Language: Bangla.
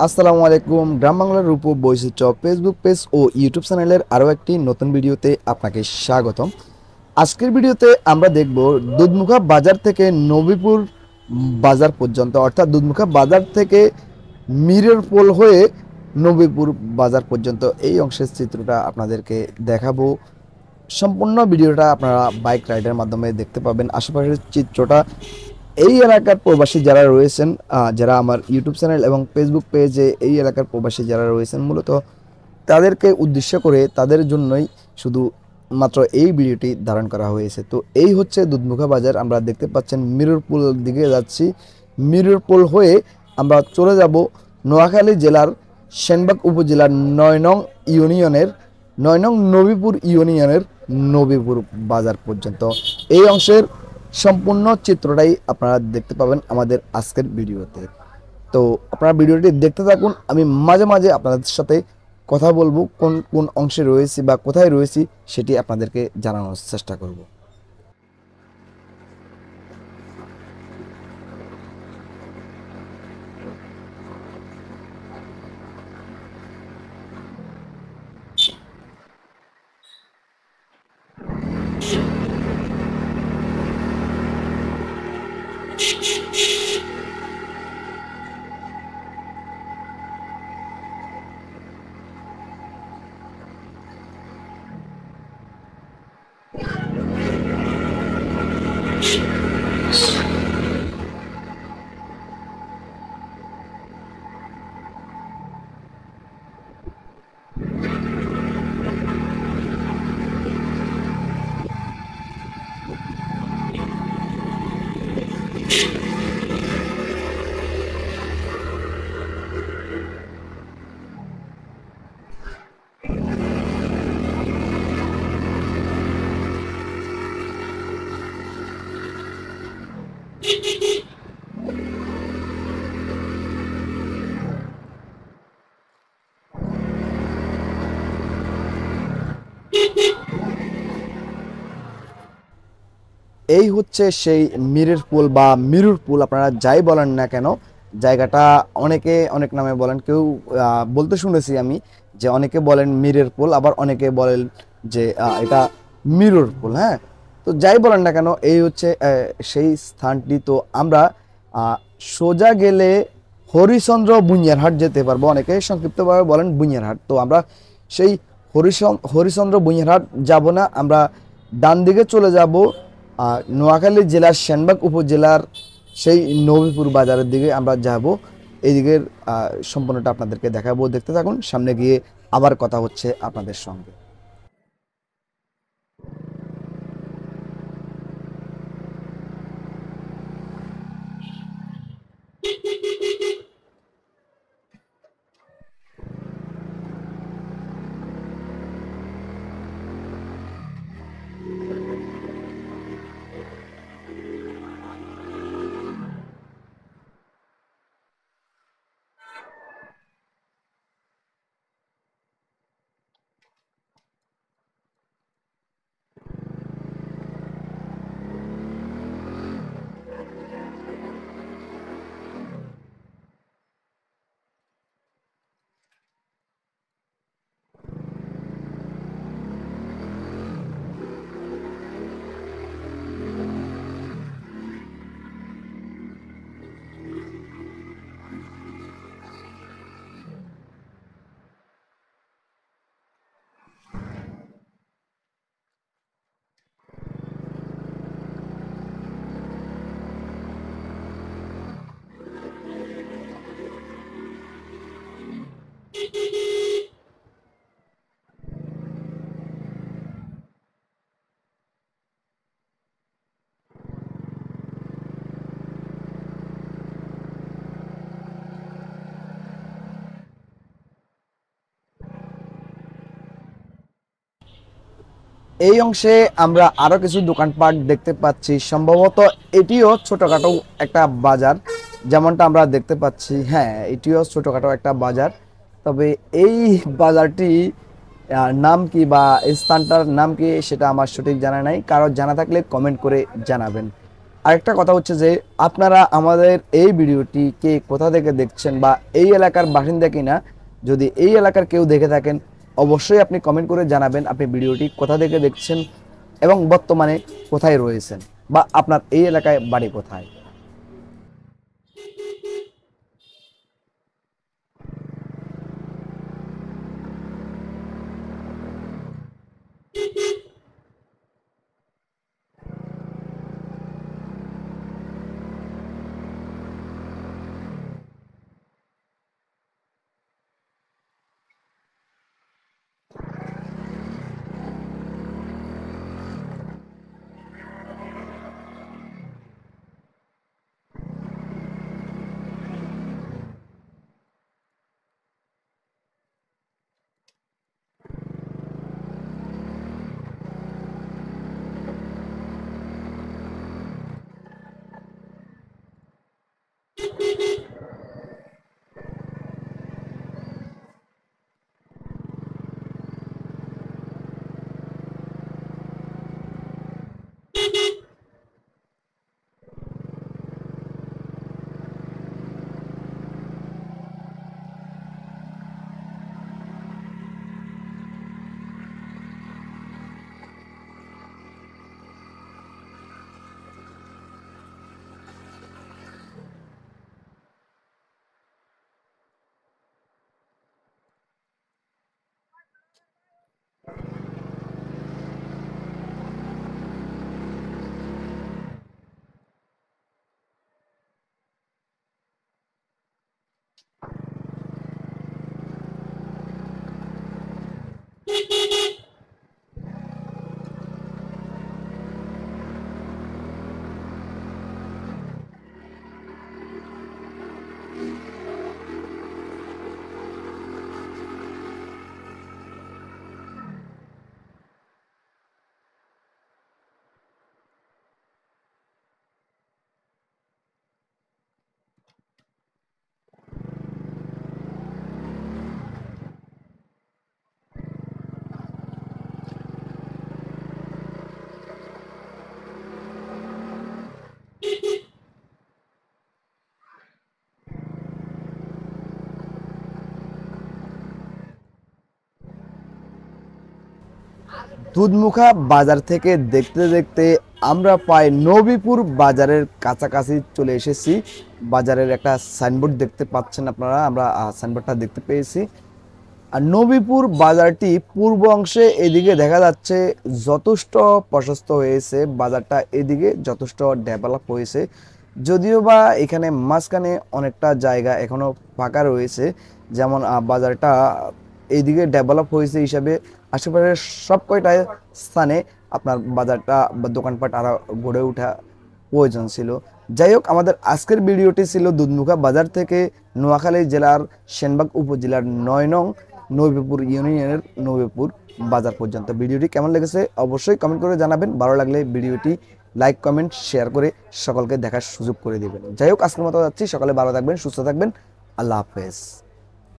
আসসালামু আলাইকুম। গ্রাম বাংলার রূপ বৈচিত্র্য ফেসবুক পেজ ও ইউটিউব চ্যানেলের আরও একটি নতুন ভিডিওতে আপনাকে স্বাগতম। আজকের ভিডিওতে আমরা দেখব দুধমুখা বাজার থেকে নবীপুর বাজার পর্যন্ত, অর্থাৎ দুধমুখা বাজার থেকে মিরর পোল হয়ে নবীপুর বাজার পর্যন্ত এই অংশের চিত্রটা আপনাদেরকে দেখাবো। সম্পূর্ণ ভিডিওটা আপনারা বাইক রাইডের মাধ্যমে দেখতে পাবেন। আশেপাশের চিত্রটা এই এলাকার প্রবাসী যারা রয়েছেন, যারা আমার ইউটিউব চ্যানেল এবং ফেসবুক পেজে এই এলাকার প্রবাসী যারা রয়েছেন, মূলত তাদেরকে উদ্দেশ্য করে তাদের জন্যই শুধু মাত্র এই ভিডিওটি ধারণ করা হয়েছে। তো এই হচ্ছে দুধমুখা বাজার। আমরা দেখতে পাচ্ছেন মিররপুল দিকে যাচ্ছি। মিররপুল হয়ে আমরা চলে যাব নোয়াখালী জেলার সেনবাগ উপজেলার ৯ নং ইউনিয়নের ৯ নং নবীপুর ইউনিয়নের নবীপুর বাজার পর্যন্ত। এই অংশের সম্পূর্ণ চিত্রটাই আপনারা দেখতে পাবেন আমাদের আজকের ভিডিওতে। তো আপনারা ভিডিওটি দেখতে থাকুন। আমি মাঝে মাঝে আপনাদের সাথে কথা বলবো, কোন কোন অংশে রয়েছি বা কোথায় রয়েছি সেটি আপনাদেরকে জানানোর চেষ্টা করব। এই হচ্ছে সেই মিরের পুল বা মিরুর পুল, আপনারা যাই বলেন না কেন। জায়গাটা অনেকে অনেক নামে বলেন। কেউ বলতে শুনেছি আমি যে অনেকে বলেন মিরের পুল, আবার অনেকে বলেন যে এটা মিরুর পুল। হ্যাঁ, তো যাই বলেন না কেন, এই হচ্ছে সেই স্থানটি। তো আমরা সোজা গেলে হরিচন্দ্র বুনিয়ারহাট যেতে পারবো। অনেকে সংক্ষিপ্তভাবে বলেন বুনিয়ারহাট। তো আমরা সেই হরিচন্দ্র বুনিয়ারহাট যাব না, আমরা ডান দিকে চলে যাব নোয়াখালী জেলার সেনবাগ উপজেলার সেই নবীপুর বাজারের দিকে আমরা যাব। এই দিকের সম্পূর্ণটা আপনাদেরকে দেখাবো। দেখতে থাকুন, সামনে গিয়ে আবার কথা হচ্ছে আপনাদের সঙ্গে। এই অংশে আমরা আরো কিছু দোকানপাট দেখতে পাচ্ছি। সম্ভবত এটিও ছোটখাটো একটা বাজার, যেমনটা আমরা দেখতে পাচ্ছি। হ্যাঁ, এটিও ছোটখাটো একটা বাজার। তবে এই বাজারটি নাম কি বা স্থানটার নাম কি সেটা আমার সঠিক জানা নাই। কারো জানা থাকলে কমেন্ট করে জানাবেন। আরেকটা কথা হচ্ছে যে আপনারা আমাদের এই ভিডিওটি কে কোথা থেকে দেখছেন বা এই এলাকার বাসিন্দা কিনা, যদি এই এলাকার কেউ দেখে থাকেন অবশ্যই আপনি কমেন্ট করে জানাবেন আপনি ভিডিওটি কোথা থেকে দেখছেন এবং বর্তমানে কোথায় রয়েছেন বা আপনার এই এলাকায় বাড়ি কোথায়। দুধমুখা বাজার থেকে দেখতে দেখতে আমরা প্রায় নবীপুর বাজারের কাছাকাছি চলে এসেছি। বাজারের একটা সাইনবোর্ড দেখতে পাচ্ছেন আপনারা, আমরা সাইনবোর্ডটা দেখতে পেয়েছি। আর নবীপুর বাজারটি পূর্ব অংশে এদিকে দেখা যাচ্ছে যথেষ্ট প্রশস্ত হয়েছে, বাজারটা এদিকে যথেষ্ট ডেভেলপ হয়েছে, যদিও বা এখানে মাঝখানে অনেকটা জায়গা এখনো ফাঁকা রয়েছে। যেমন বাজারটা এইদিকে ডেভেলপ হয়েছে হিসাবে আশেপাশের সব কয়টা স্থানে আপনার বাজারটা বা দোকানপাট আরও গড়ে ওঠা প্রয়োজন ছিল। যাই হোক, আমাদের আজকের ভিডিওটি ছিল দুধমুখা বাজার থেকে নোয়াখালী জেলার সেনবাগ উপজেলার ৯ নং নবীপুর ইউনিয়নের নবীপুর বাজার পর্যন্ত। ভিডিওটি কেমন লেগেছে অবশ্যই কমেন্ট করে জানাবেন। ভালো লাগলে ভিডিওটি লাইক কমেন্ট শেয়ার করে সকলকে দেখার সুযোগ করে দেবেন। যাই হোক, আজকের মতো যাচ্ছি। সকালে ভালো থাকবেন, সুস্থ থাকবেন। আল্লাহ হাফেজ।